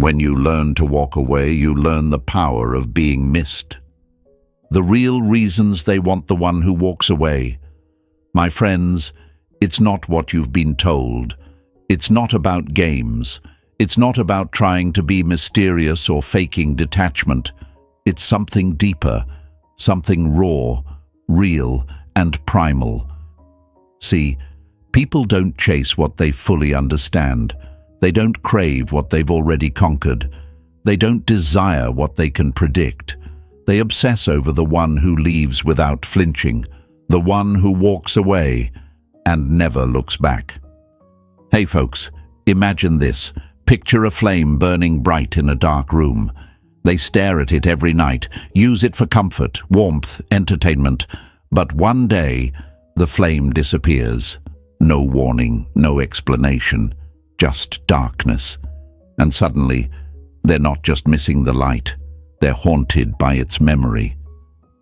When you learn to walk away, you learn the power of being missed. The real reasons they want the one who walks away. My friends, it's not what you've been told. It's not about games. It's not about trying to be mysterious or faking detachment. It's something deeper, something raw, real, and primal. See, people don't chase what they fully understand. They don't crave what they've already conquered. They don't desire what they can predict. They obsess over the one who leaves without flinching, the one who walks away and never looks back. Hey folks, imagine this. Picture a flame burning bright in a dark room. They stare at it every night, use it for comfort, warmth, entertainment. But one day, the flame disappears. No warning, no explanation, just darkness. And suddenly, they're not just missing the light, they're haunted by its memory.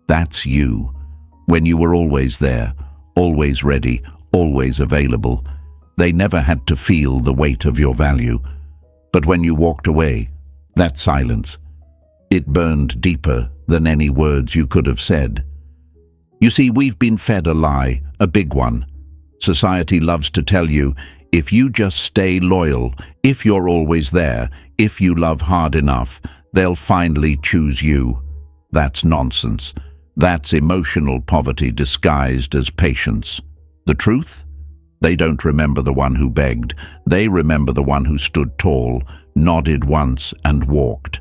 That's you, when you were always there, always ready, always available. They never had to feel the weight of your value. But when you walked away, that silence, it burned deeper than any words you could have said. You see, we've been fed a lie, a big one. Society loves to tell you, if you just stay loyal, if you're always there, if you love hard enough, they'll finally choose you. That's nonsense. That's emotional poverty disguised as patience. The truth? They don't remember the one who begged. They remember the one who stood tall, nodded once and walked.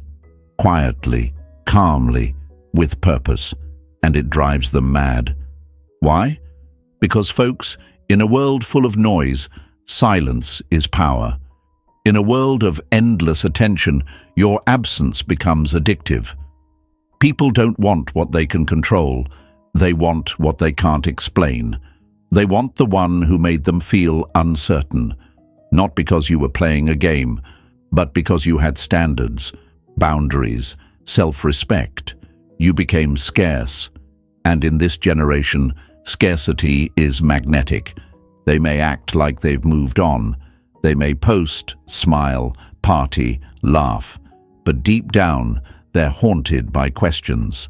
Quietly, calmly, with purpose. And it drives them mad. Why? Because, folks, in a world full of noise, silence is power. In a world of endless attention, your absence becomes addictive. People don't want what they can control. They want what they can't explain. They want the one who made them feel uncertain, not because you were playing a game, but because you had standards, boundaries, self-respect. You became scarce, and in this generation, scarcity is magnetic. They may act like they've moved on. They may post, smile, party, laugh, but deep down, they're haunted by questions.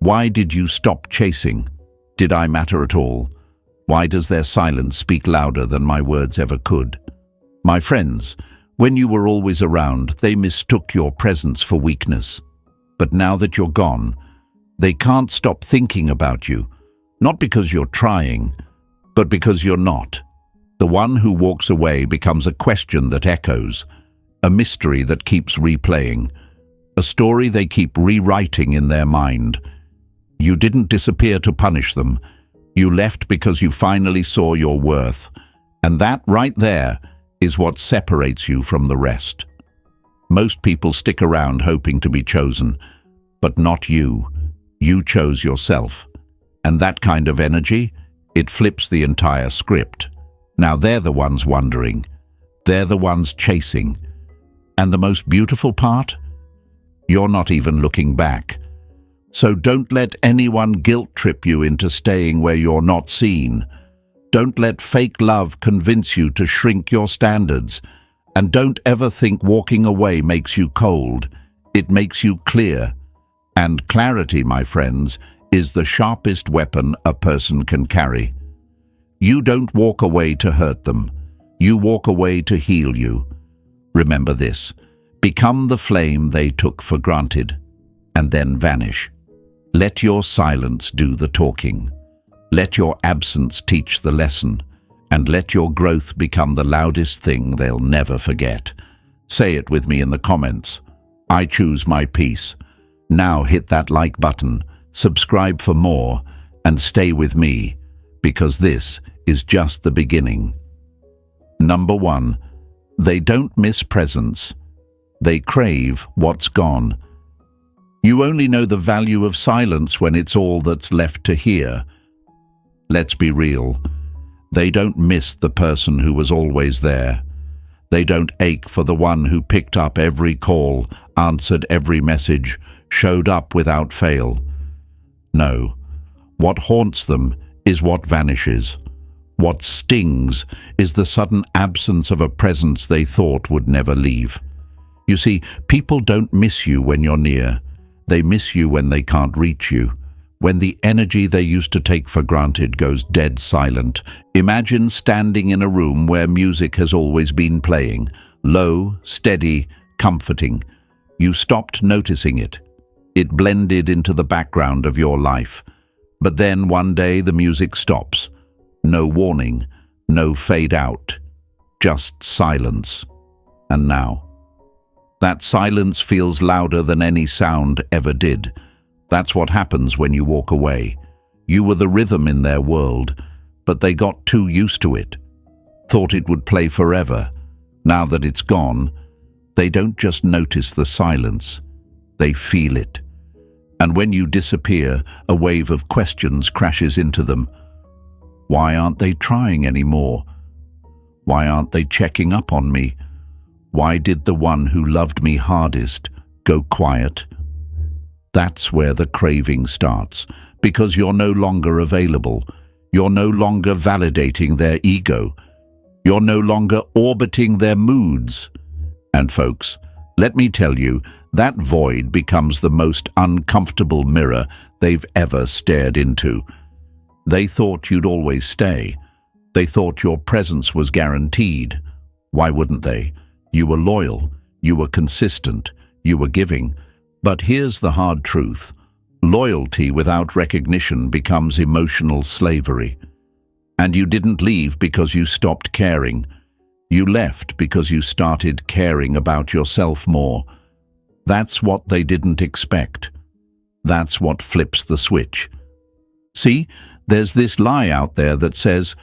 Why did you stop chasing? Did I matter at all? Why does their silence speak louder than my words ever could? My friends, when you were always around, they mistook your presence for weakness. But now that you're gone, they can't stop thinking about you, not because you're trying, but because you're not. The one who walks away becomes a question that echoes, a mystery that keeps replaying, a story they keep rewriting in their mind. You didn't disappear to punish them. You left because you finally saw your worth, and that right there is what separates you from the rest. Most people stick around hoping to be chosen, but not you. You chose yourself. And that kind of energy, it flips the entire script. Now they're the ones wondering. They're the ones chasing. And the most beautiful part? You're not even looking back. So don't let anyone guilt trip you into staying where you're not seen. Don't let fake love convince you to shrink your standards. And don't ever think walking away makes you cold. It makes you clear. And clarity, my friends, is the sharpest weapon a person can carry. You don't walk away to hurt them. You walk away to heal you. Remember this. Become the flame they took for granted, and then vanish. Let your silence do the talking. Let your absence teach the lesson, and let your growth become the loudest thing they'll never forget. Say it with me in the comments. I choose my peace. Now hit that like button, subscribe for more, and stay with me, because this is just the beginning. Number 1. They don't miss presence. They crave what's gone. You only know the value of silence when it's all that's left to hear. Let's be real. They don't miss the person who was always there. They don't ache for the one who picked up every call, answered every message, showed up without fail. No. What haunts them is what vanishes. What stings is the sudden absence of a presence they thought would never leave. You see, people don't miss you when you're near. They miss you when they can't reach you. When the energy they used to take for granted goes dead silent. Imagine standing in a room where music has always been playing. Low, steady, comforting. You stopped noticing it. It blended into the background of your life. But then one day the music stops. No warning, no fade out. Just silence. And now? That silence feels louder than any sound ever did. That's what happens when you walk away. You were the rhythm in their world, but they got too used to it. Thought it would play forever. Now that it's gone, they don't just notice the silence, they feel it. And when you disappear, a wave of questions crashes into them. Why aren't they trying anymore? Why aren't they checking up on me? Why did the one who loved me hardest go quiet? That's where the craving starts, because you're no longer available. You're no longer validating their ego. You're no longer orbiting their moods. And folks, let me tell you, that void becomes the most uncomfortable mirror they've ever stared into. They thought you'd always stay. They thought your presence was guaranteed. Why wouldn't they? You were loyal, you were consistent, you were giving. But here's the hard truth. Loyalty without recognition becomes emotional slavery. And you didn't leave because you stopped caring. You left because you started caring about yourself more. That's what they didn't expect. That's what flips the switch. See, there's this lie out there that says,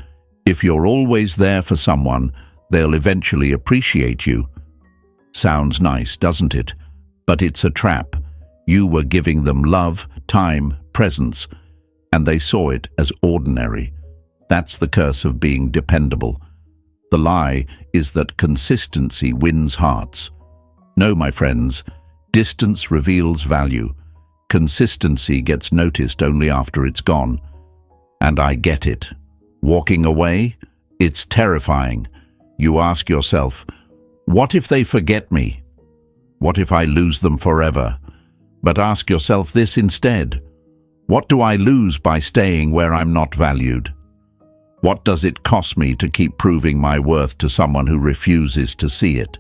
if you're always there for someone, they'll eventually appreciate you. Sounds nice, doesn't it? But it's a trap. You were giving them love, time, presence, and they saw it as ordinary. That's the curse of being dependable. The lie is that consistency wins hearts. No, my friends, distance reveals value. Consistency gets noticed only after it's gone. And I get it. Walking away? It's terrifying. You ask yourself, what if they forget me? What if I lose them forever? But ask yourself this instead. What do I lose by staying where I'm not valued? What does it cost me to keep proving my worth to someone who refuses to see it?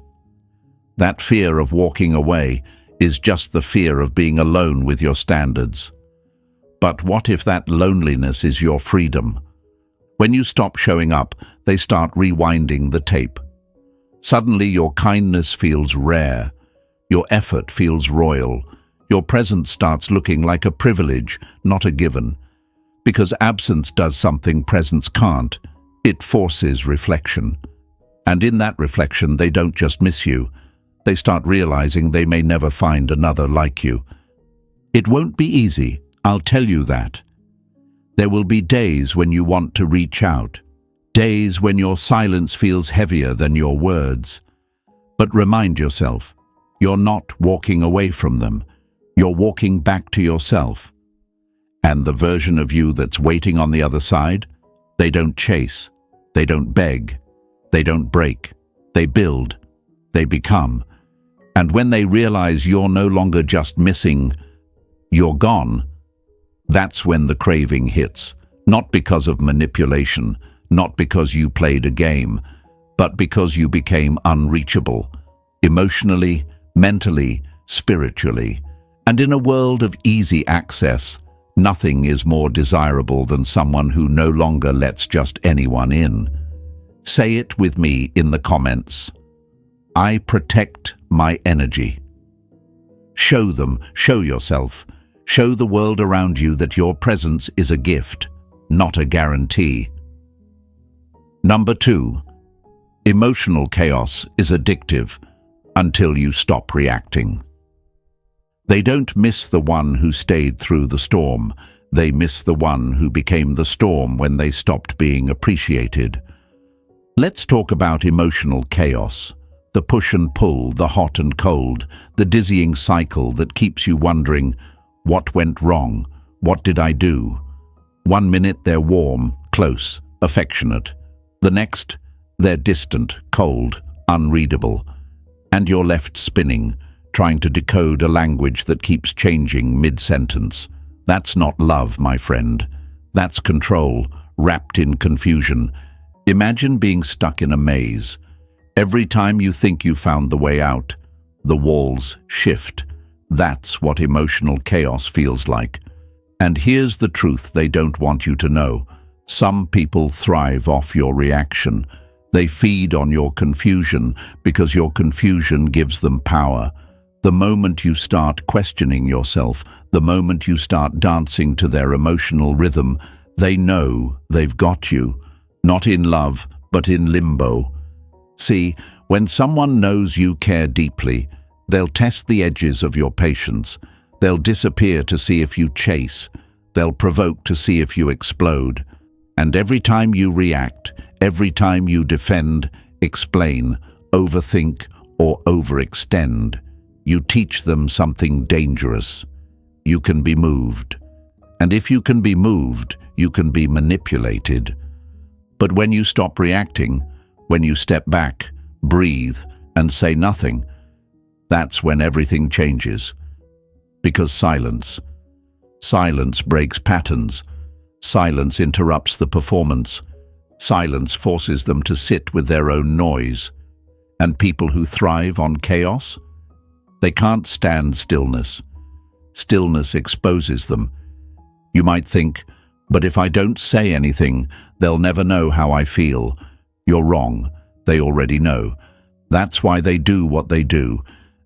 That fear of walking away is just the fear of being alone with your standards. But what if that loneliness is your freedom? When you stop showing up, they start rewinding the tape. Suddenly your kindness feels rare. Your effort feels royal. Your presence starts looking like a privilege, not a given. Because absence does something presence can't. It forces reflection. And in that reflection, they don't just miss you. They start realizing they may never find another like you. It won't be easy, I'll tell you that. There will be days when you want to reach out. Days when your silence feels heavier than your words. But remind yourself, you're not walking away from them. You're walking back to yourself. And the version of you that's waiting on the other side, they don't chase, they don't beg, they don't break, they build, they become. And when they realize you're no longer just missing, you're gone, that's when the craving hits. Not because of manipulation, not because you played a game, but because you became unreachable, emotionally, mentally, spiritually. And in a world of easy access, nothing is more desirable than someone who no longer lets just anyone in. Say it with me in the comments. I protect my energy. Show them, show yourself, show the world around you that your presence is a gift, not a guarantee. Number 2, emotional chaos is addictive until you stop reacting. They don't miss the one who stayed through the storm. They miss the one who became the storm when they stopped being appreciated. Let's talk about emotional chaos. The push and pull, the hot and cold, the dizzying cycle that keeps you wondering, what went wrong? What did I do? One minute they're warm, close, affectionate. The next, they're distant, cold, unreadable. And you're left spinning, trying to decode a language that keeps changing mid-sentence. That's not love, my friend. That's control, wrapped in confusion. Imagine being stuck in a maze. Every time you think you found the way out, the walls shift. That's what emotional chaos feels like. And here's the truth they don't want you to know. Some people thrive off your reaction. They feed on your confusion because your confusion gives them power. The moment you start questioning yourself, the moment you start dancing to their emotional rhythm, they know they've got you. Not in love, but in limbo. See, when someone knows you care deeply, they'll test the edges of your patience. They'll disappear to see if you chase. They'll provoke to see if you explode. And every time you react, every time you defend, explain, overthink, or overextend, you teach them something dangerous. You can be moved. And if you can be moved, you can be manipulated. But when you stop reacting, when you step back, breathe, and say nothing, that's when everything changes. Because silence breaks patterns. Silence interrupts the performance. Silence forces them to sit with their own noise. And people who thrive on chaos, they can't stand stillness. Stillness exposes them. You might think, but if I don't say anything, they'll never know how I feel. You're wrong. They already know. That's why they do what they do.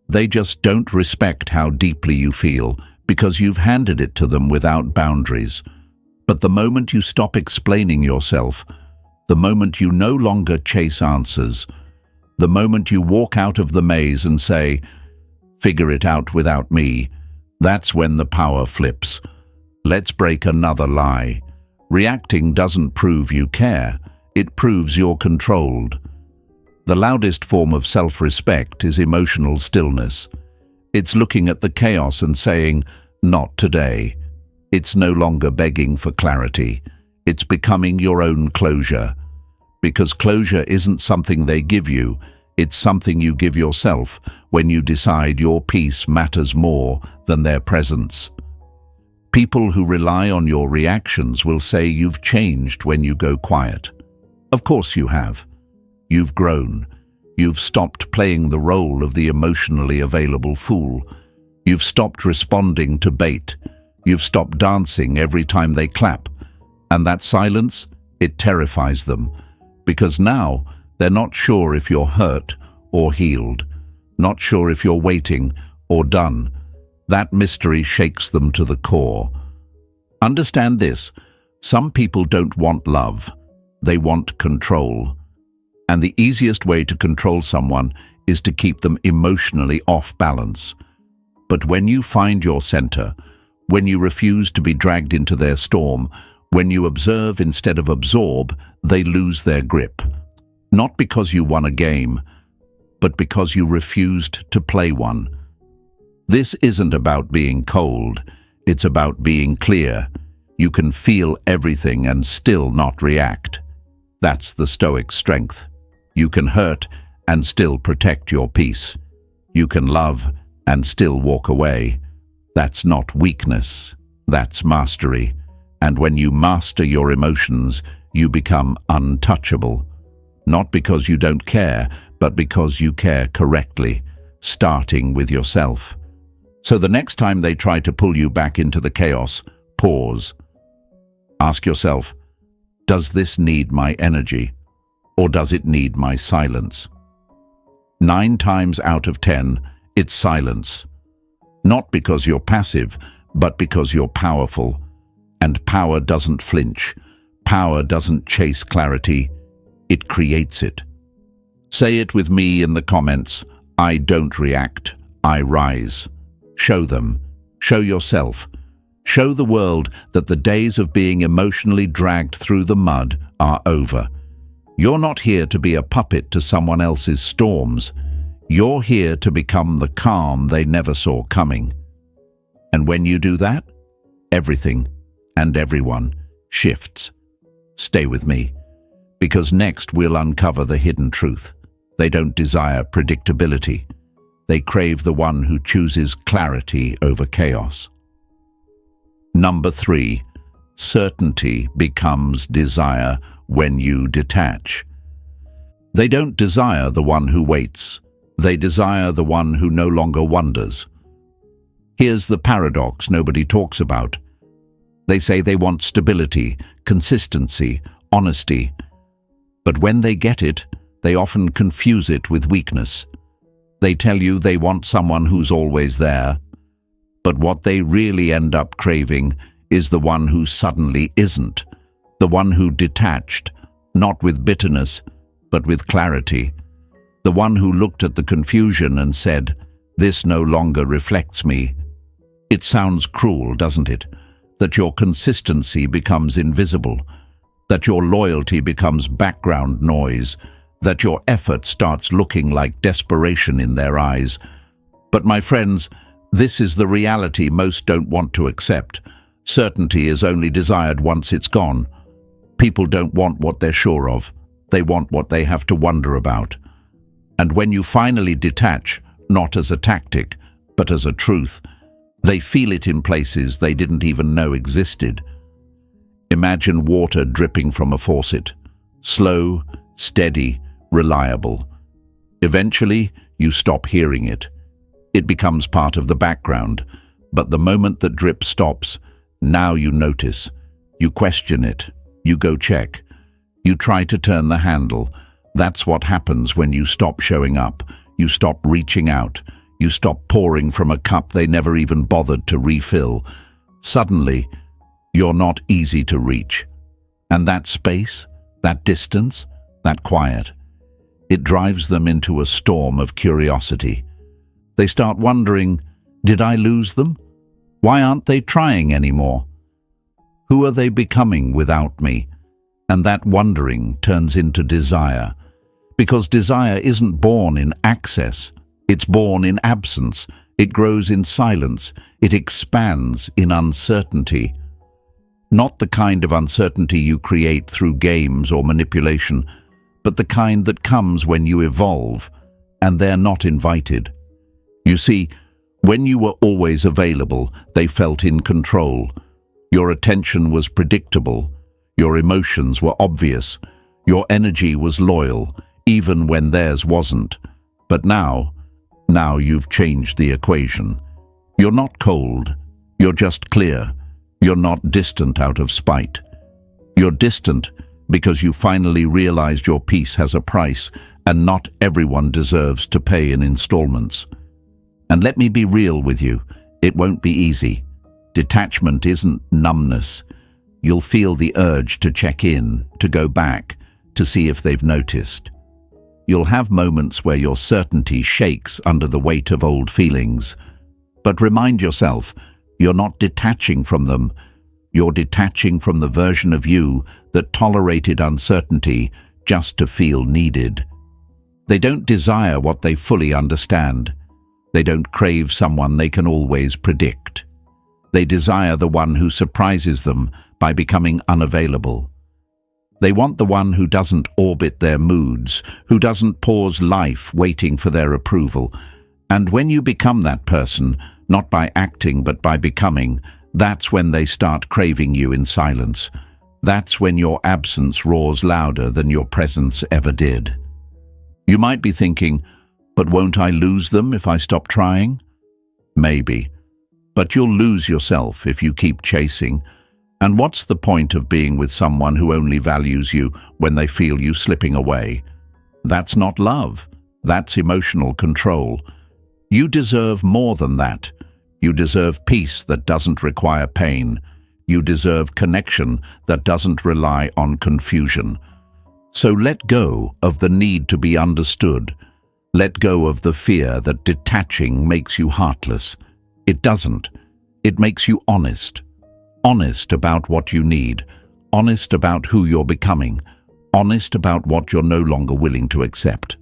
They just don't respect how deeply you feel, because you've handed it to them without boundaries. But the moment you stop explaining yourself, the moment you no longer chase answers, the moment you walk out of the maze and say, "Figure it out without me," that's when the power flips. Let's break another lie. Reacting doesn't prove you care. It proves you're controlled. The loudest form of self-respect is emotional stillness. It's looking at the chaos and saying, "Not today." It's no longer begging for clarity. It's becoming your own closure. Because closure isn't something they give you, it's something you give yourself when you decide your peace matters more than their presence. People who rely on your reactions will say you've changed when you go quiet. Of course you have. You've grown. You've stopped playing the role of the emotionally available fool. You've stopped responding to bait. You've stopped dancing every time they clap. And that silence, it terrifies them. Because now they're not sure if you're hurt or healed. Not sure if you're waiting or done. That mystery shakes them to the core. Understand this. Some people don't want love. They want control. And the easiest way to control someone is to keep them emotionally off balance. But when you find your center, when you refuse to be dragged into their storm, when you observe instead of absorb, they lose their grip. Not because you won a game, but because you refused to play one. This isn't about being cold, it's about being clear. You can feel everything and still not react. That's the Stoic strength. You can hurt and still protect your peace. You can love and still walk away. That's not weakness, that's mastery. And when you master your emotions, you become untouchable. Not because you don't care, but because you care correctly, starting with yourself. So the next time they try to pull you back into the chaos, pause. Ask yourself, does this need my energy, or does it need my silence? 9 times out of 10, it's silence. Not because you're passive, but because you're powerful. And power doesn't flinch. Power doesn't chase clarity. It creates it. Say it with me in the comments. I don't react. I rise. Show them. Show yourself. Show the world that the days of being emotionally dragged through the mud are over. You're not here to be a puppet to someone else's storms. You're here to become the calm they never saw coming. And when you do that, everything and everyone shifts. Stay with me, because next we'll uncover the hidden truth. They don't desire predictability. They crave the one who chooses clarity over chaos. Number 3, certainty becomes desire when you detach. They don't desire the one who waits. They desire the one who no longer wonders. Here's the paradox nobody talks about. They say they want stability, consistency, honesty. But when they get it, they often confuse it with weakness. They tell you they want someone who's always there. But what they really end up craving is the one who suddenly isn't. The one who detached, not with bitterness, but with clarity. The one who looked at the confusion and said, "This no longer reflects me." It sounds cruel, doesn't it? That your consistency becomes invisible, that your loyalty becomes background noise, that your effort starts looking like desperation in their eyes. But my friends, this is the reality most don't want to accept. Certainty is only desired once it's gone. People don't want what they're sure of. They want what they have to wonder about. And when you finally detach, not as a tactic, but as a truth, they feel it in places they didn't even know existed. Imagine water dripping from a faucet. Slow, steady, reliable. Eventually, you stop hearing it. It becomes part of the background. But the moment the drip stops, now you notice. You question it. You go check. You try to turn the handle. That's what happens when you stop showing up. You stop reaching out. You stop pouring from a cup they never even bothered to refill. Suddenly, you're not easy to reach. And that space, that distance, that quiet, it drives them into a storm of curiosity. They start wondering, did I lose them? Why aren't they trying anymore? Who are they becoming without me? And that wondering turns into desire. Because desire isn't born in access. It's born in absence. It grows in silence. It expands in uncertainty. Not the kind of uncertainty you create through games or manipulation, but the kind that comes when you evolve, and they're not invited. You see, when you were always available, they felt in control. Your attention was predictable. Your emotions were obvious. Your energy was loyal, even when theirs wasn't. But now you've changed the equation. You're not cold. You're just clear. You're not distant out of spite. You're distant because you finally realized your peace has a price, and not everyone deserves to pay in installments. And let me be real with you, it won't be easy. Detachment isn't numbness. You'll feel the urge to check in, to go back, to see if they've noticed. You'll have moments where your certainty shakes under the weight of old feelings. But remind yourself, you're not detaching from them. You're detaching from the version of you that tolerated uncertainty just to feel needed. They don't desire what they fully understand. They don't crave someone they can always predict. They desire the one who surprises them by becoming unavailable. They want the one who doesn't orbit their moods, who doesn't pause life waiting for their approval. And when you become that person, not by acting but by becoming, that's when they start craving you in silence. That's when your absence roars louder than your presence ever did. You might be thinking, but won't I lose them if I stop trying? Maybe. But you'll lose yourself if you keep chasing. And what's the point of being with someone who only values you when they feel you slipping away? That's not love. That's emotional control. You deserve more than that. You deserve peace that doesn't require pain. You deserve connection that doesn't rely on confusion. So let go of the need to be understood. Let go of the fear that detaching makes you heartless. It doesn't. It makes you honest. Honest about what you need. Honest about who you're becoming. Honest about what you're no longer willing to accept.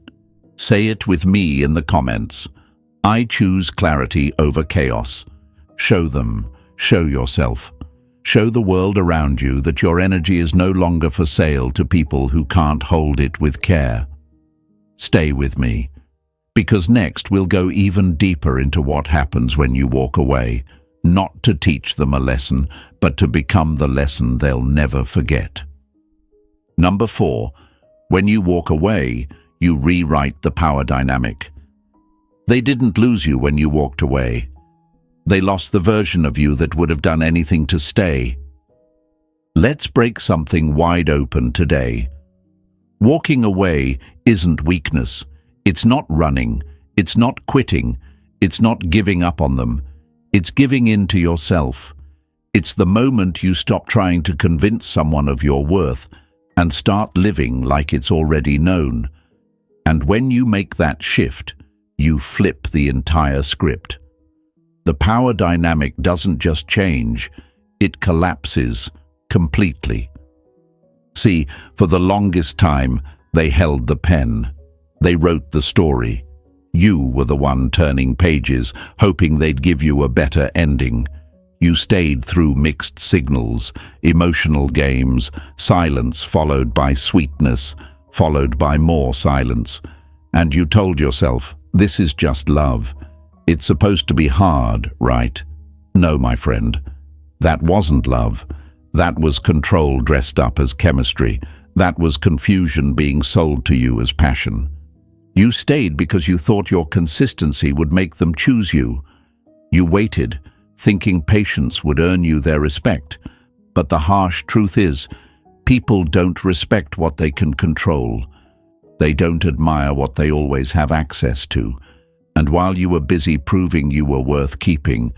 Say it with me in the comments. I choose clarity over chaos. Show them. Show yourself. Show the world around you that your energy is no longer for sale to people who can't hold it with care. Stay with me, because next we'll go even deeper into what happens when you walk away, not to teach them a lesson, but to become the lesson they'll never forget. Number 4, when you walk away, you rewrite the power dynamic. They didn't lose you when you walked away. They lost the version of you that would have done anything to stay. Let's break something wide open today. Walking away isn't weakness. It's not running. It's not quitting. It's not giving up on them. It's giving in to yourself. It's the moment you stop trying to convince someone of your worth and start living like it's already known. And when you make that shift, you flip the entire script. The power dynamic doesn't just change, it collapses completely. See, for the longest time, they held the pen. They wrote the story. You were the one turning pages, hoping they'd give you a better ending. You stayed through mixed signals, emotional games, silence followed by sweetness, followed by more silence. And you told yourself, this is just love. It's supposed to be hard, right? No, my friend. That wasn't love. That was control dressed up as chemistry. That was confusion being sold to you as passion. You stayed because you thought your consistency would make them choose you. You waited, thinking patience would earn you their respect. But the harsh truth is, people don't respect what they can control. They don't admire what they always have access to. And while you were busy proving you were worth keeping,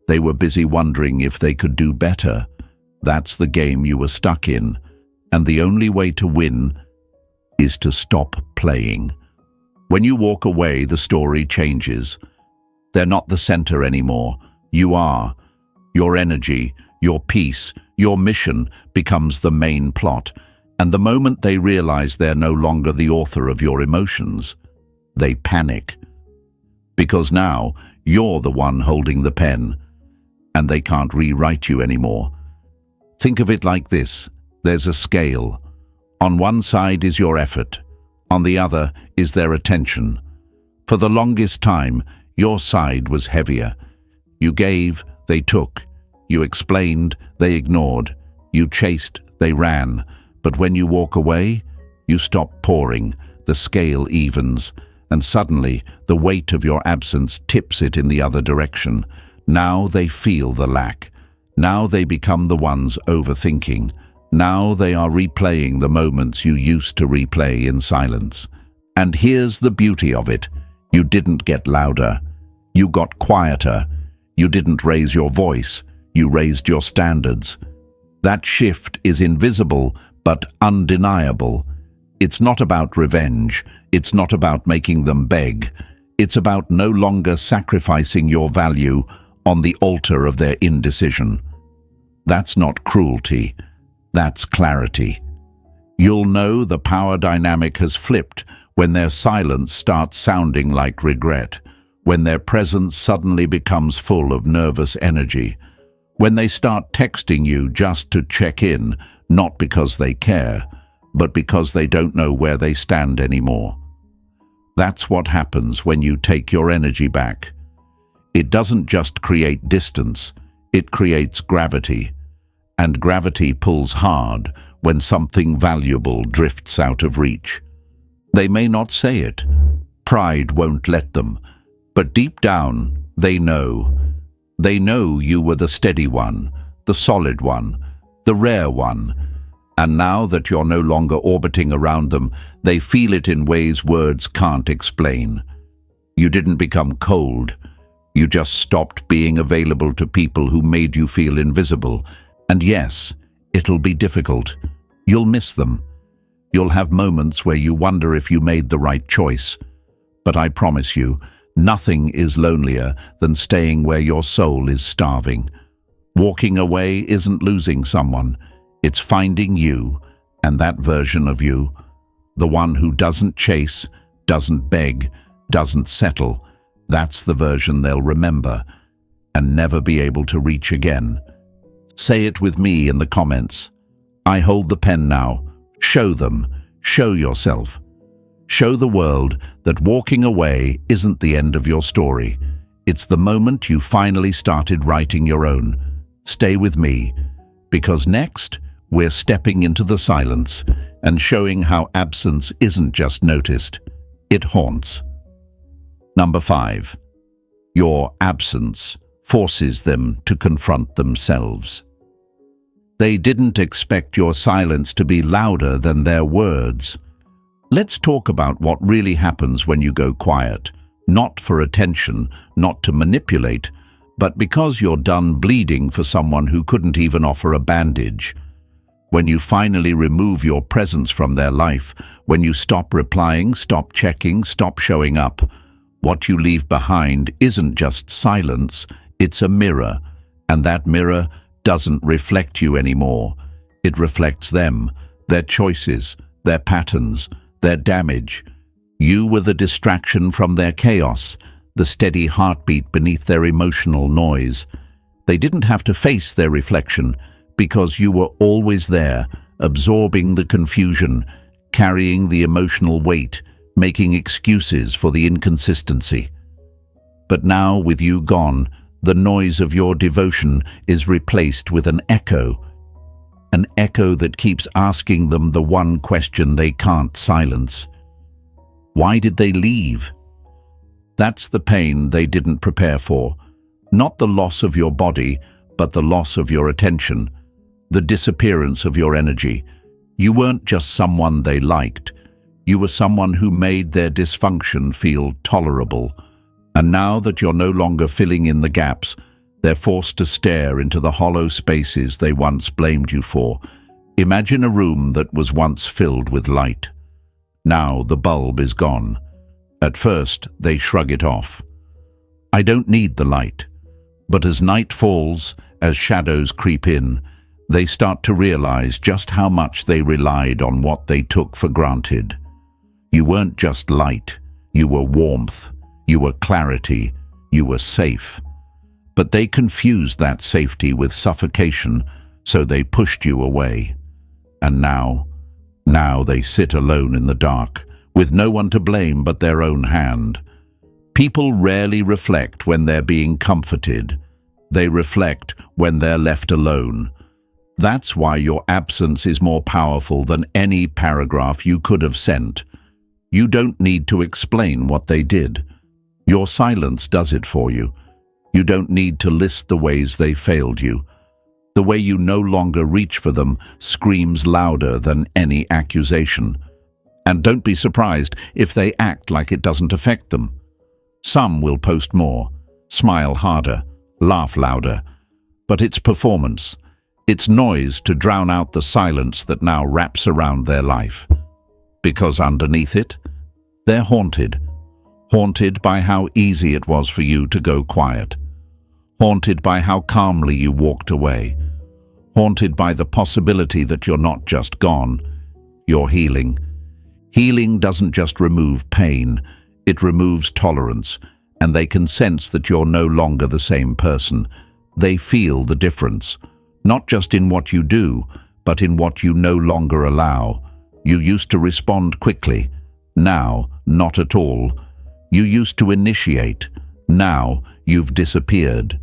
they were busy wondering if they could do better. That's the game you were stuck in. And the only way to win is to stop playing. When you walk away, the story changes. They're not the center anymore. You are. Your energy, your peace, your mission becomes the main plot. And the moment they realize they're no longer the author of your emotions, they panic. Because now you're the one holding the pen, and they can't rewrite you anymore. Think of it like this. There's a scale. On one side is your effort. On the other is their attention. For the longest time, your side was heavier. You gave, they took. You explained, they ignored. You chased, they ran. But when you walk away, you stop pouring. The scale evens. And suddenly, the weight of your absence tips it in the other direction. Now they feel the lack. Now they become the ones overthinking. Now they are replaying the moments you used to replay in silence. And here's the beauty of it. You didn't get louder. You got quieter. You didn't raise your voice. You raised your standards. That shift is invisible, but undeniable. It's not about revenge. It's not about making them beg. It's about no longer sacrificing your value on the altar of their indecision. That's not cruelty. That's clarity. You'll know the power dynamic has flipped when their silence starts sounding like regret, when their presence suddenly becomes full of nervous energy, when they start texting you just to check in, not because they care, but because they don't know where they stand anymore. That's what happens when you take your energy back. It doesn't just create distance, it creates gravity. And gravity pulls hard when something valuable drifts out of reach. They may not say it. Pride won't let them. But deep down, they know. They know you were the steady one, the solid one, the rare one. And now that you're no longer orbiting around them, they feel it in ways words can't explain. You didn't become cold. You just stopped being available to people who made you feel invisible. And yes, it'll be difficult. You'll miss them. You'll have moments where you wonder if you made the right choice. But I promise you, nothing is lonelier than staying where your soul is starving. Walking away isn't losing someone. It's finding you, and that version of you, the one who doesn't chase, doesn't beg, doesn't settle. That's the version they'll remember and never be able to reach again. Say it with me in the comments. I hold the pen now. Show them. Show yourself. Show the world that walking away isn't the end of your story. It's the moment you finally started writing your own. Stay with me, because next we're stepping into the silence and showing how absence isn't just noticed, it haunts. Number 5. Your absence forces them to confront themselves. They didn't expect your silence to be louder than their words. Let's talk about what really happens when you go quiet, not for attention, not to manipulate, but because you're done bleeding for someone who couldn't even offer a bandage. When you finally remove your presence from their life, when you stop replying, stop checking, stop showing up, what you leave behind isn't just silence, it's a mirror, and that mirror doesn't reflect you anymore. It reflects them, their choices, their patterns, their damage. You were the distraction from their chaos, the steady heartbeat beneath their emotional noise. They didn't have to face their reflection because you were always there, absorbing the confusion, carrying the emotional weight, making excuses for the inconsistency. But now, with you gone, the noise of your devotion is replaced with an echo that keeps asking them the one question they can't silence. Why did they leave? That's the pain they didn't prepare for. Not the loss of your body, but the loss of your attention, the disappearance of your energy. You weren't just someone they liked. You were someone who made their dysfunction feel tolerable. And now that you're no longer filling in the gaps, they're forced to stare into the hollow spaces they once blamed you for. Imagine a room that was once filled with light. Now the bulb is gone. At first, they shrug it off. I don't need the light. But as night falls, as shadows creep in, they start to realize just how much they relied on what they took for granted. You weren't just light, you were warmth, you were clarity, you were safe. But they confused that safety with suffocation, so they pushed you away. And now they sit alone in the dark, with no one to blame but their own hand. People rarely reflect when they're being comforted. They reflect when they're left alone. That's why your absence is more powerful than any paragraph you could have sent. You don't need to explain what they did. Your silence does it for you. You don't need to list the ways they failed you. The way you no longer reach for them screams louder than any accusation. And don't be surprised if they act like it doesn't affect them. Some will post more, smile harder, laugh louder. But it's performance. It's noise to drown out the silence that now wraps around their life. Because underneath it, they're haunted. Haunted by how easy it was for you to go quiet. Haunted by how calmly you walked away. Haunted by the possibility that you're not just gone, you're healing. Healing doesn't just remove pain, it removes tolerance, and they can sense that you're no longer the same person. They feel the difference, not just in what you do, but in what you no longer allow. You used to respond quickly, now not at all. You used to initiate, now you've disappeared.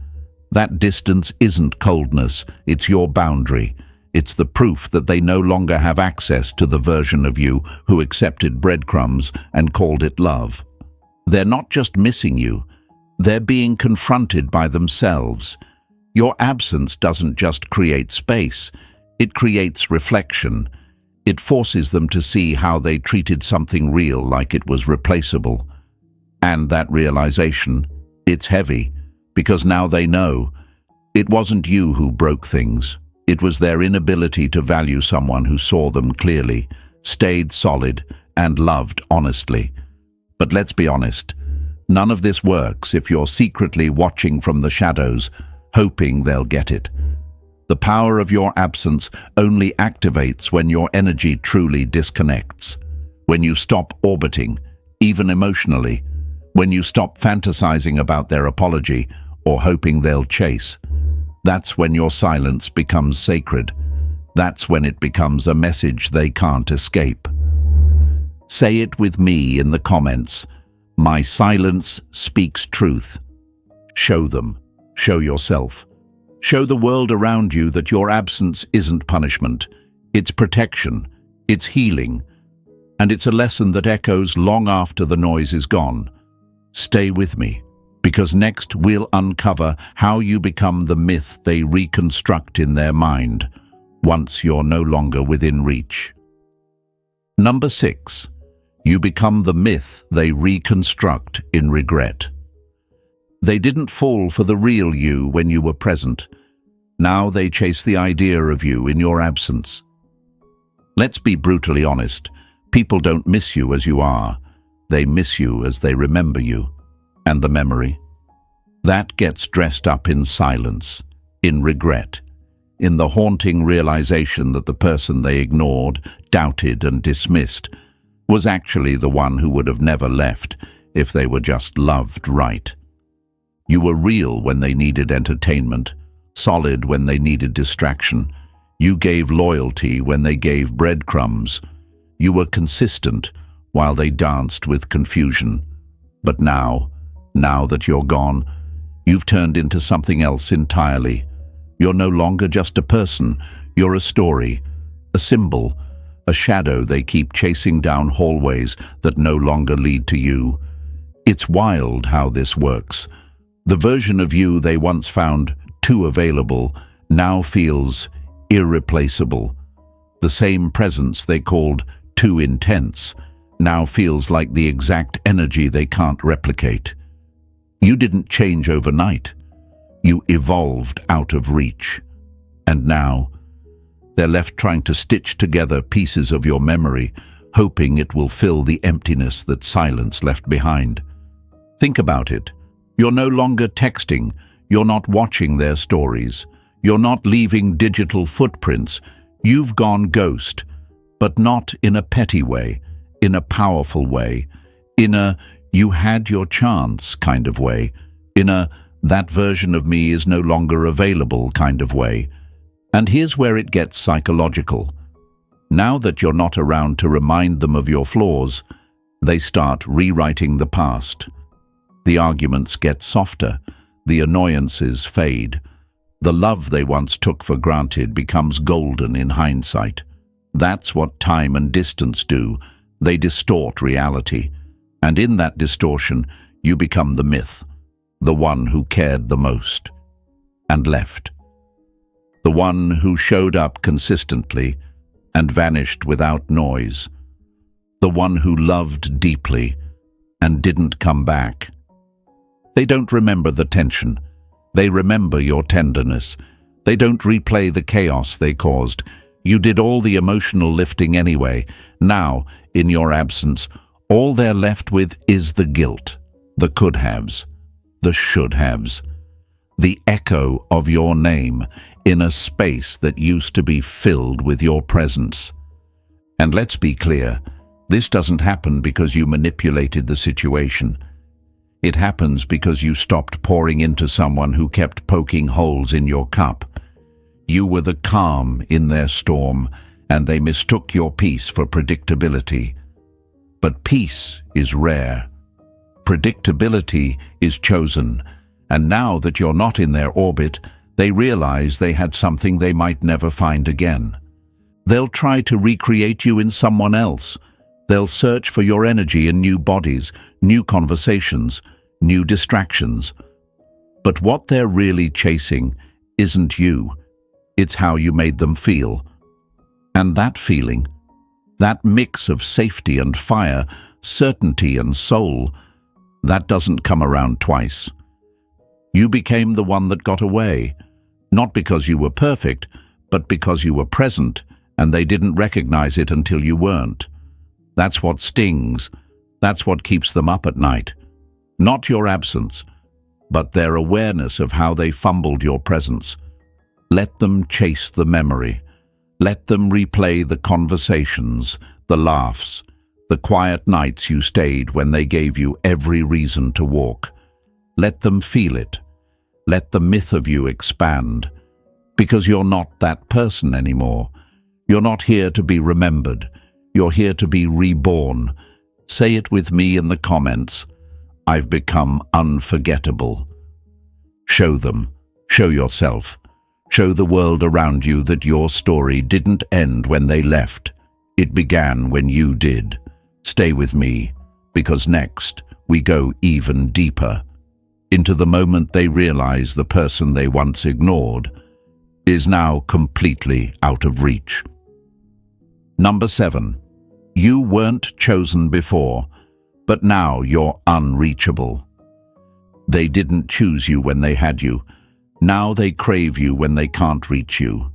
That distance isn't coldness, it's your boundary. It's the proof that they no longer have access to the version of you who accepted breadcrumbs and called it love. They're not just missing you, they're being confronted by themselves. Your absence doesn't just create space, it creates reflection. It forces them to see how they treated something real like it was replaceable. And that realization, it's heavy, because now they know it wasn't you who broke things. It was their inability to value someone who saw them clearly, stayed solid, and loved honestly. But let's be honest, none of this works if you're secretly watching from the shadows, hoping they'll get it. The power of your absence only activates when your energy truly disconnects. When you stop orbiting, even emotionally. When you stop fantasizing about their apology or hoping they'll chase. That's when your silence becomes sacred. That's when it becomes a message they can't escape. Say it with me in the comments. My silence speaks truth. Show them. Show yourself. Show the world around you that your absence isn't punishment. It's protection. It's healing. And it's a lesson that echoes long after the noise is gone. Stay with me, because next we'll uncover how you become the myth they reconstruct in their mind, once you're no longer within reach. Number 6. You become the myth they reconstruct in regret. They didn't fall for the real you when you were present. Now they chase the idea of you in your absence. Let's be brutally honest. People don't miss you as you are. They miss you as they remember you. And the memory? That gets dressed up in silence, in regret, in the haunting realization that the person they ignored, doubted and dismissed was actually the one who would have never left if they were just loved right. You were real when they needed entertainment, solid when they needed distraction. You gave loyalty when they gave breadcrumbs. You were consistent while they danced with confusion. But now that you're gone, you've turned into something else entirely. You're no longer just a person. You're a story, a symbol, a shadow they keep chasing down hallways that no longer lead to you. It's wild how this works. The version of you they once found too available now feels irreplaceable. The same presence they called too intense now feels like the exact energy they can't replicate. You didn't change overnight. You evolved out of reach. And now, they're left trying to stitch together pieces of your memory, hoping it will fill the emptiness that silence left behind. Think about it. You're no longer texting. You're not watching their stories. You're not leaving digital footprints. You've gone ghost, but not in a petty way, in a powerful way, in a you had your chance kind of way, in a that version of me is no longer available kind of way. And here's where it gets psychological. Now that you're not around to remind them of your flaws, they start rewriting the past. The arguments get softer, the annoyances fade. The love they once took for granted becomes golden in hindsight. That's what time and distance do. They distort reality. And in that distortion, you become the myth, the one who cared the most and left. The one who showed up consistently and vanished without noise. The one who loved deeply and didn't come back. They don't remember the tension. They remember your tenderness. They don't replay the chaos they caused. You did all the emotional lifting anyway. Now, in your absence, all they're left with is the guilt, the could-haves, the should-haves, the echo of your name in a space that used to be filled with your presence. And let's be clear, this doesn't happen because you manipulated the situation. It happens because you stopped pouring into someone who kept poking holes in your cup. You were the calm in their storm, and they mistook your peace for predictability. But peace is rare. Predictability is chosen, and now that you're not in their orbit, they realize they had something they might never find again. They'll try to recreate you in someone else. They'll search for your energy in new bodies, new conversations, new distractions. But what they're really chasing isn't you. It's how you made them feel. And that feeling, that mix of safety and fire, certainty and soul, that doesn't come around twice. You became the one that got away, not because you were perfect, but because you were present, and they didn't recognize it until you weren't. That's what stings. That's what keeps them up at night. Not your absence, but their awareness of how they fumbled your presence. Let them chase the memory. Let them replay the conversations, the laughs, the quiet nights you stayed when they gave you every reason to walk. Let them feel it. Let the myth of you expand. Because you're not that person anymore. You're not here to be remembered. You're here to be reborn. Say it with me in the comments. I've become unforgettable. Show them. Show yourself. Show the world around you that your story didn't end when they left. It began when you did. Stay with me, because next we go even deeper, into the moment they realize the person they once ignored is now completely out of reach. Number 7. You weren't chosen before, but now you're unreachable. They didn't choose you when they had you. Now they crave you when they can't reach you.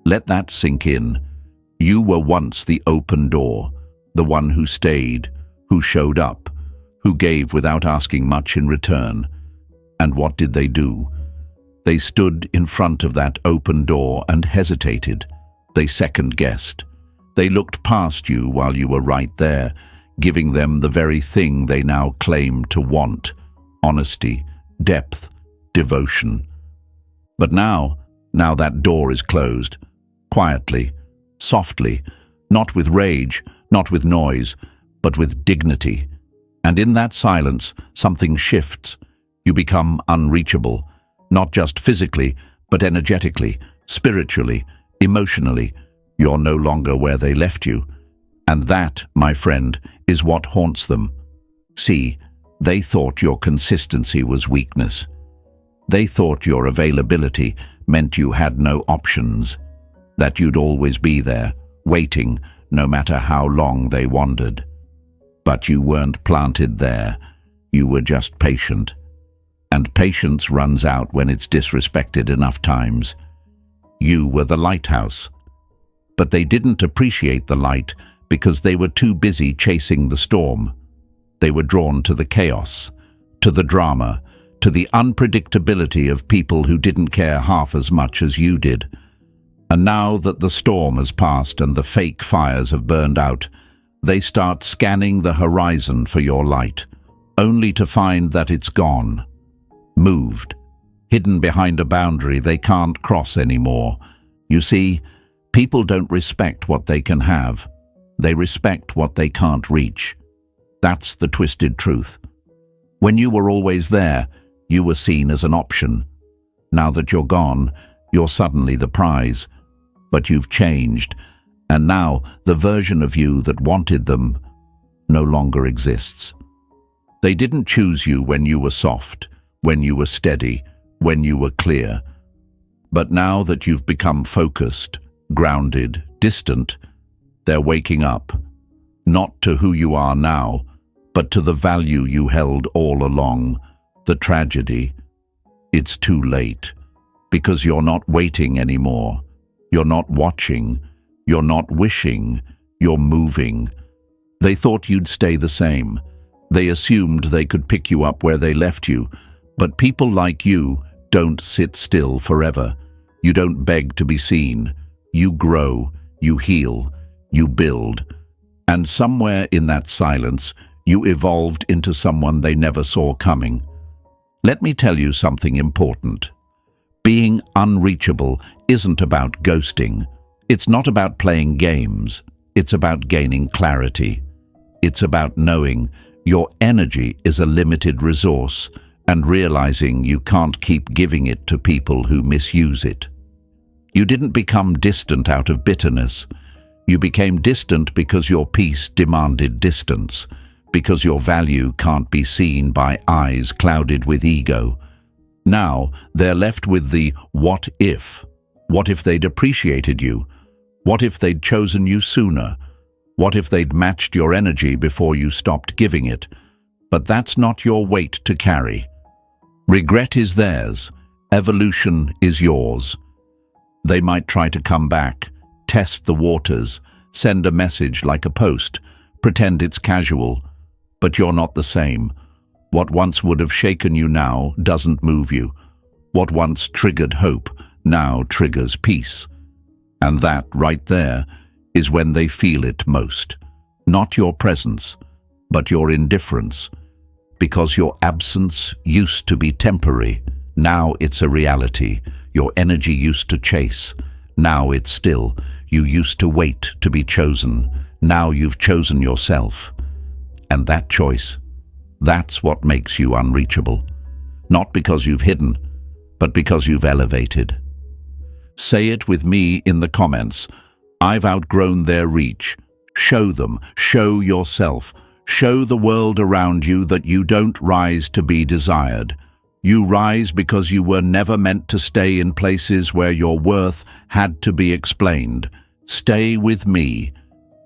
Let that sink in. You were once the open door, the one who stayed, who showed up, who gave without asking much in return. And what did they do? They stood in front of that open door and hesitated. They second-guessed. They looked past you while you were right there, giving them the very thing they now claim to want: honesty, depth, devotion. But now that door is closed, quietly, softly, not with rage, not with noise, but with dignity. And in that silence, something shifts. You become unreachable, not just physically, but energetically, spiritually, emotionally. You're no longer where they left you. And that, my friend, is what haunts them. See, they thought your consistency was weakness. They thought your availability meant you had no options, that you'd always be there, waiting, no matter how long they wandered. But you weren't planted there. You were just patient. And patience runs out when it's disrespected enough times. You were the lighthouse. But they didn't appreciate the light because they were too busy chasing the storm. They were drawn to the chaos, to the drama, to the unpredictability of people who didn't care half as much as you did. And now that the storm has passed and the fake fires have burned out, they start scanning the horizon for your light, only to find that it's gone, moved, hidden behind a boundary they can't cross anymore. You see, people don't respect what they can have. They respect what they can't reach. That's the twisted truth. When you were always there, you were seen as an option. Now that you're gone, you're suddenly the prize. But you've changed, and now the version of you that wanted them no longer exists. They didn't choose you when you were soft, when you were steady, when you were clear. But now that you've become focused, grounded, distant, they're waking up, not to who you are now, but to the value you held all along, the tragedy. It's too late, because you're not waiting anymore. You're not watching. You're not wishing. You're moving. They thought you'd stay the same. They assumed they could pick you up where they left you. But people like you don't sit still forever. You don't beg to be seen. You grow. You heal. You build. And somewhere in that silence, you evolved into someone they never saw coming. Let me tell you something important. Being unreachable isn't about ghosting. It's not about playing games. It's about gaining clarity. It's about knowing your energy is a limited resource and realizing you can't keep giving it to people who misuse it. You didn't become distant out of bitterness. You became distant because your peace demanded distance, because your value can't be seen by eyes clouded with ego. Now they're left with the what if. What if they'd appreciated you? What if they'd chosen you sooner? What if they'd matched your energy before you stopped giving it? But that's not your weight to carry. Regret is theirs. Evolution is yours. They might try to come back, test the waters, send a message like a post, pretend it's casual, but you're not the same. What once would have shaken you now doesn't move you. What once triggered hope now triggers peace. And that, right there, is when they feel it most. Not your presence, but your indifference. Because your absence used to be temporary, now it's a reality. Your energy used to chase, now it's still. You used to wait to be chosen. Now you've chosen yourself. And that choice, that's what makes you unreachable. Not because you've hidden, but because you've elevated. Say it with me in the comments. I've outgrown their reach. Show them, show yourself, show the world around you that you don't rise to be desired. You rise because you were never meant to stay in places where your worth had to be explained. Stay with me,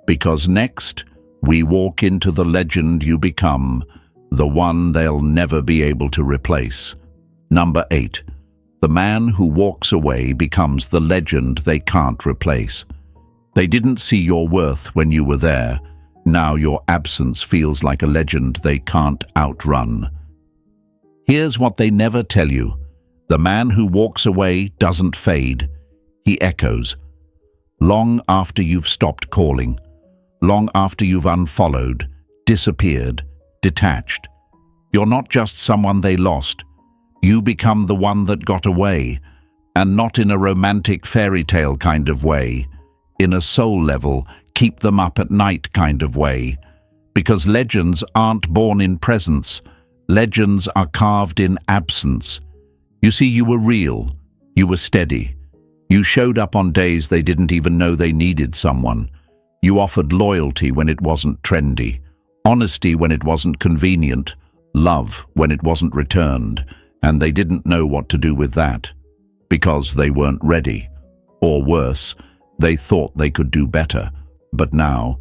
because next we walk into the legend you become, the one they'll never be able to replace. Number 8. The man who walks away becomes the legend they can't replace. They didn't see your worth when you were there. Now your absence feels like a legend they can't outrun. Here's what they never tell you. The man who walks away doesn't fade. He echoes. Long after you've stopped calling. Long after you've unfollowed, disappeared, detached. You're not just someone they lost. You become the one that got away, and not in a romantic fairy tale kind of way. In a soul level, keep them up at night kind of way. Because legends aren't born in presence. Legends are carved in absence. You see, you were real. You were steady. You showed up on days they didn't even know they needed someone. You offered loyalty when it wasn't trendy, honesty when it wasn't convenient, love when it wasn't returned, and they didn't know what to do with that. Because they weren't ready. Or worse, they thought they could do better. But now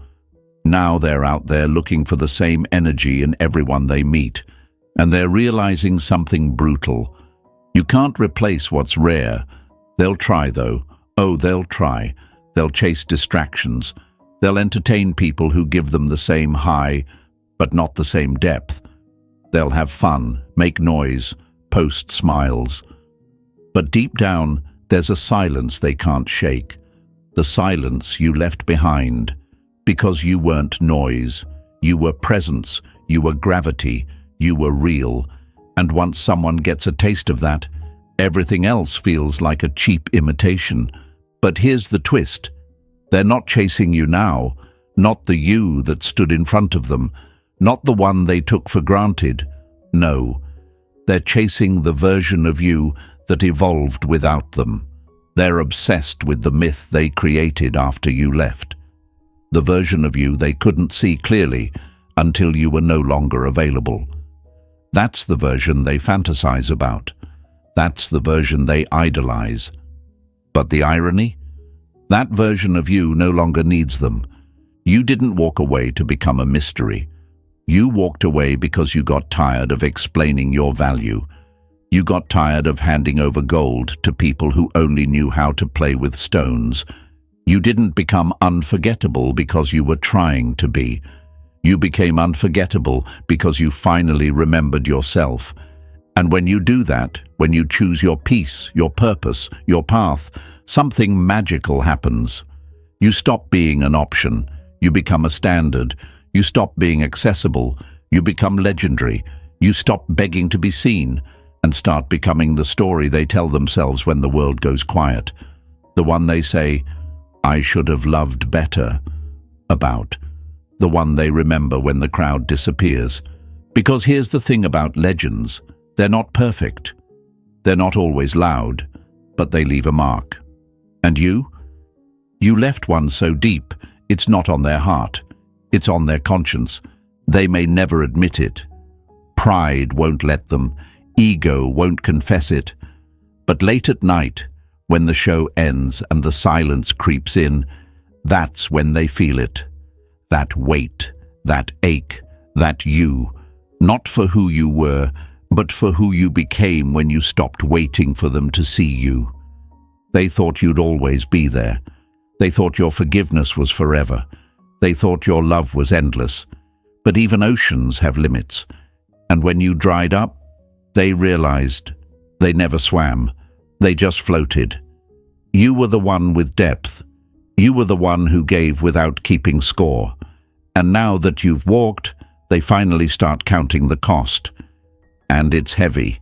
they're out there looking for the same energy in everyone they meet. And they're realizing something brutal. You can't replace what's rare. They'll try, though. Oh, they'll try. They'll chase distractions. They'll entertain people who give them the same high, but not the same depth. They'll have fun, make noise, post smiles. But deep down, there's a silence they can't shake. The silence you left behind. Because you weren't noise. You were presence. You were gravity. You were real, and once someone gets a taste of that, everything else feels like a cheap imitation. But here's the twist. They're not chasing you now, not the you that stood in front of them, not the one they took for granted. No, they're chasing the version of you that evolved without them. They're obsessed with the myth they created after you left. The version of you they couldn't see clearly until you were no longer available. That's the version they fantasize about. That's the version they idolize. But the irony? That version of you no longer needs them. You didn't walk away to become a mystery. You walked away because you got tired of explaining your value. You got tired of handing over gold to people who only knew how to play with stones. You didn't become unforgettable because you were trying to be. You became unforgettable because you finally remembered yourself. And when you do that, when you choose your peace, your purpose, your path, something magical happens. You stop being an option. You become a standard. You stop being accessible. You become legendary. You stop begging to be seen and start becoming the story they tell themselves when the world goes quiet. The one they say, "I should have loved better," about. The one they remember when the crowd disappears. Because here's the thing about legends. They're not perfect. They're not always loud, but they leave a mark. And you? You left one so deep, it's not on their heart. It's on their conscience. They may never admit it. Pride won't let them. Ego won't confess it. But late at night, when the show ends and the silence creeps in, that's when they feel it. That weight, that ache, that you, not for who you were, but for who you became when you stopped waiting for them to see you. They thought you'd always be there. They thought your forgiveness was forever. They thought your love was endless. But even oceans have limits. And when you dried up, they realized they never swam. They just floated. You were the one with depth. You were the one who gave without keeping score. And now that you've walked, they finally start counting the cost. And it's heavy.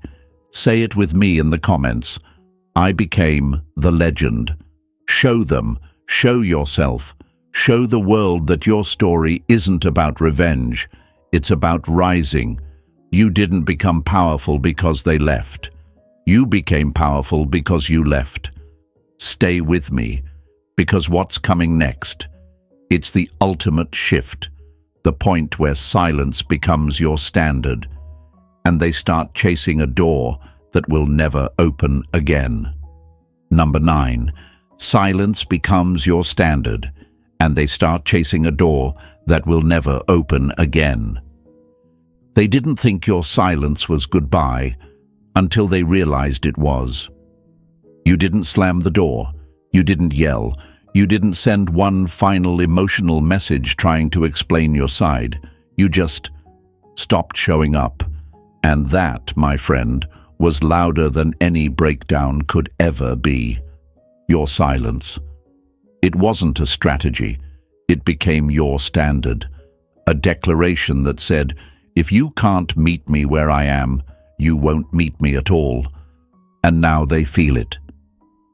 Say it with me in the comments. I became the legend. Show them, Show yourself. Show the world that your story isn't about revenge. It's about rising. You didn't become powerful because they left. You became powerful because you left. Stay with me, because what's coming next? It's the ultimate shift, the point where silence becomes your standard, and they start chasing a door that will never open again. Number 9, silence becomes your standard, and they start chasing a door that will never open again. They didn't think your silence was goodbye until they realized it was. You didn't slam the door. You didn't yell. You didn't send one final emotional message trying to explain your side. You just stopped showing up. And that, my friend, was louder than any breakdown could ever be. Your silence. It wasn't a strategy. It became your standard. A declaration that said, if you can't meet me where I am, you won't meet me at all. And now they feel it.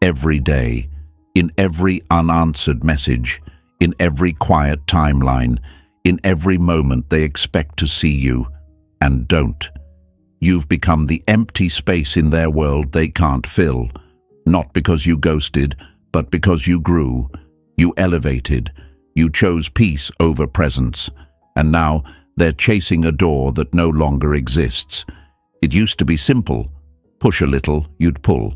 Every day, in every unanswered message, in every quiet timeline, in every moment they expect to see you, and don't. You've become the empty space in their world they can't fill, not because you ghosted, but because you grew, you elevated, you chose peace over presence, and now they're chasing a door that no longer exists. It used to be simple. Push a little, you'd pull.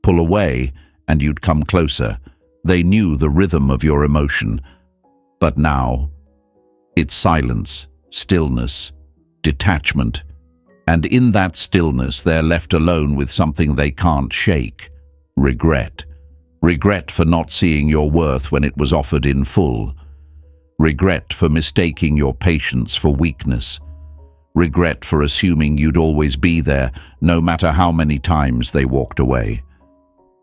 Pull away, and you'd come closer. They knew the rhythm of your emotion. But now, it's silence, stillness, detachment. And in that stillness, they're left alone with something they can't shake. Regret. Regret for not seeing your worth when it was offered in full. Regret for mistaking your patience for weakness. Regret for assuming you'd always be there, no matter how many times they walked away.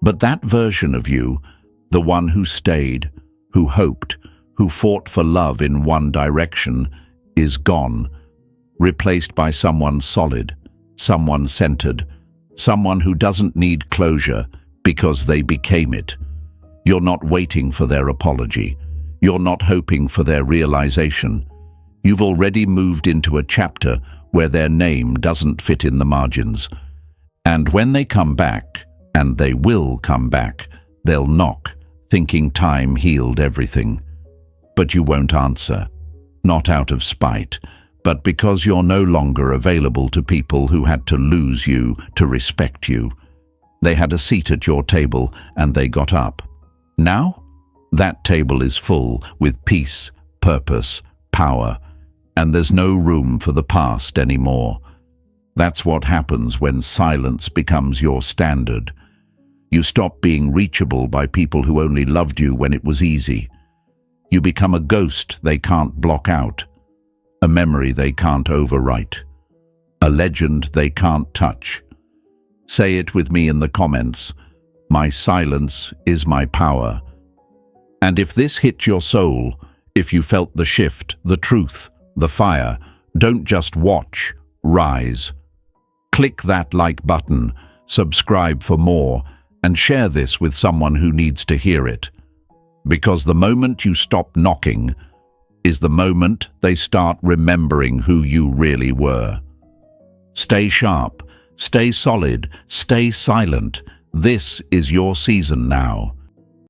But that version of you, the one who stayed, who hoped, who fought for love in one direction, is gone, replaced by someone solid, someone centered, someone who doesn't need closure because they became it. You're not waiting for their apology. You're not hoping for their realization. You've already moved into a chapter where their name doesn't fit in the margins. And when they come back, and they will come back, they'll knock, thinking time healed everything. But you won't answer, not out of spite, but because you're no longer available to people who had to lose you to respect you. They had a seat at your table and they got up. Now, that table is full with peace, purpose, power, and there's no room for the past anymore. That's what happens when silence becomes your standard. You stop being reachable by people who only loved you when it was easy. You become a ghost they can't block out, a memory they can't overwrite, a legend they can't touch. Say it with me in the comments. My silence is my power. And if this hit your soul, if you felt the shift, the truth, the fire, don't just watch, rise. Click that like button, subscribe for more, and share this with someone who needs to hear it. Because the moment you stop knocking is the moment they start remembering who you really were. Stay sharp, stay solid, stay silent. This is your season now.